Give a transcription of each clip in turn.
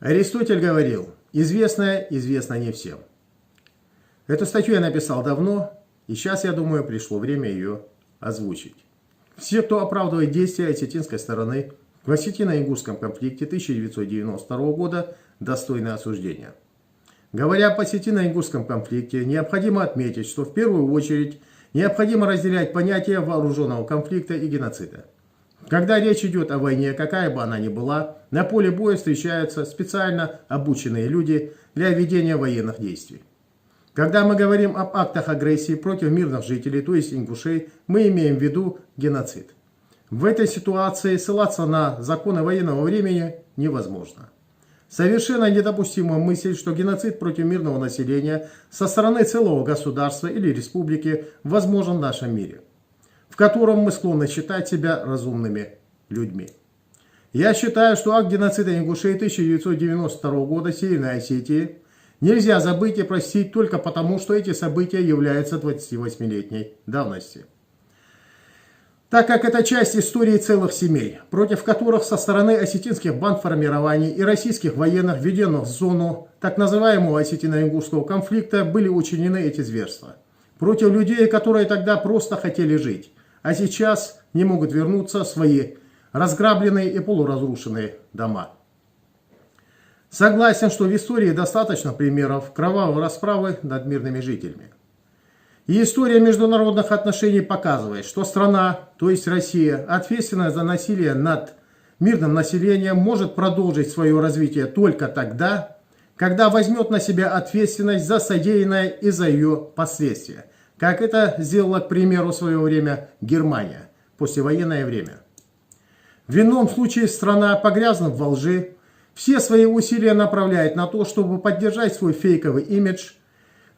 Аристотель говорил: известное известно не всем. Эту статью я написал давно, и сейчас, я думаю, пришло время ее озвучить. Все, кто оправдывает действия осетинской стороны в осетино-ингушском конфликте 1992 года, достойны осуждения. Говоря об осетино-ингушском конфликте, необходимо отметить, что в первую очередь необходимо разделять понятия вооруженного конфликта и геноцида. Когда речь идет о войне, какая бы она ни была, на поле боя встречаются специально обученные люди для ведения военных действий. Когда мы говорим об актах агрессии против мирных жителей, то есть ингушей, мы имеем в виду геноцид. В этой ситуации ссылаться на законы военного времени невозможно. Совершенно недопустима мысль, что геноцид против мирного населения со стороны целого государства или республики возможен в нашем мире, в котором мы склонны считать себя разумными людьми. Я считаю, что акт геноцида ингушей 1992 года в Северной Осетии нельзя забыть и простить только потому, что эти события являются 28-летней давности. Так как это часть истории целых семей, против которых со стороны осетинских бандформирований и российских военных, введенных в зону так называемого осетино-ингушского конфликта, были учинены эти зверства. Против людей, которые тогда просто хотели жить, а сейчас не могут вернуться в свои разграбленные и полуразрушенные дома. Согласен, что в истории достаточно примеров кровавой расправы над мирными жителями. И история международных отношений показывает, что страна, то есть Россия, ответственная за насилие над мирным населением, может продолжить свое развитие только тогда, когда возьмет на себя ответственность за содеянное и за ее последствия, как это сделала, к примеру, в свое время Германия, послевоенное время. В ином случае страна, погрязнув во лжи, все свои усилия направляет на то, чтобы поддержать свой фейковый имидж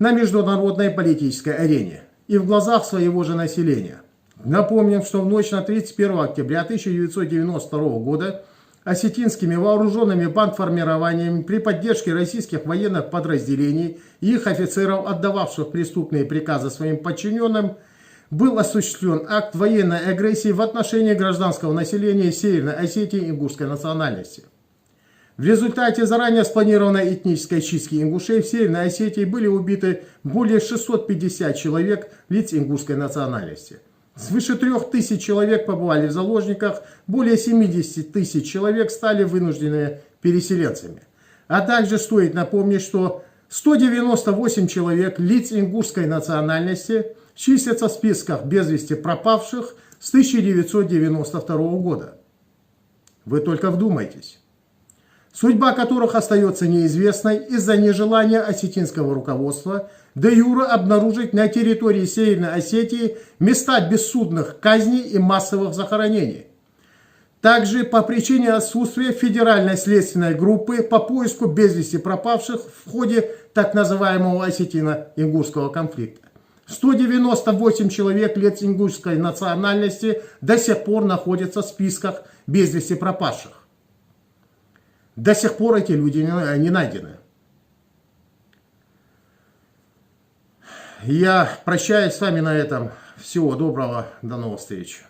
на международной политической арене и в глазах своего же населения. Напомним, что в ночь на 31 октября 1992 года осетинскими вооруженными бандформированиями при поддержке российских военных подразделений и их офицеров, отдававших преступные приказы своим подчиненным, был осуществлен акт военной агрессии в отношении гражданского населения Северной Осетии ингушской национальности. В результате заранее спланированной этнической чистки ингушей в Северной Осетии были убиты более 650 человек лиц ингушской национальности. Свыше 3000 человек побывали в заложниках, более 70 тысяч человек стали вынужденными переселенцами. А также стоит напомнить, что 198 человек лиц ингушской национальности числятся в списках без вести пропавших с 1992 года. Вы только вдумайтесь. Судьба которых остается неизвестной из-за нежелания осетинского руководства де юре обнаружить на территории Северной Осетии места бессудных казней и массовых захоронений. Также по причине отсутствия федеральной следственной группы по поиску без вести пропавших в ходе так называемого осетино-ингушского конфликта. 198 человек лиц ингушской национальности до сих пор находятся в списках без вести пропавших. До сих пор эти люди не найдены. Я прощаюсь с вами на этом. Всего доброго. До новых встреч.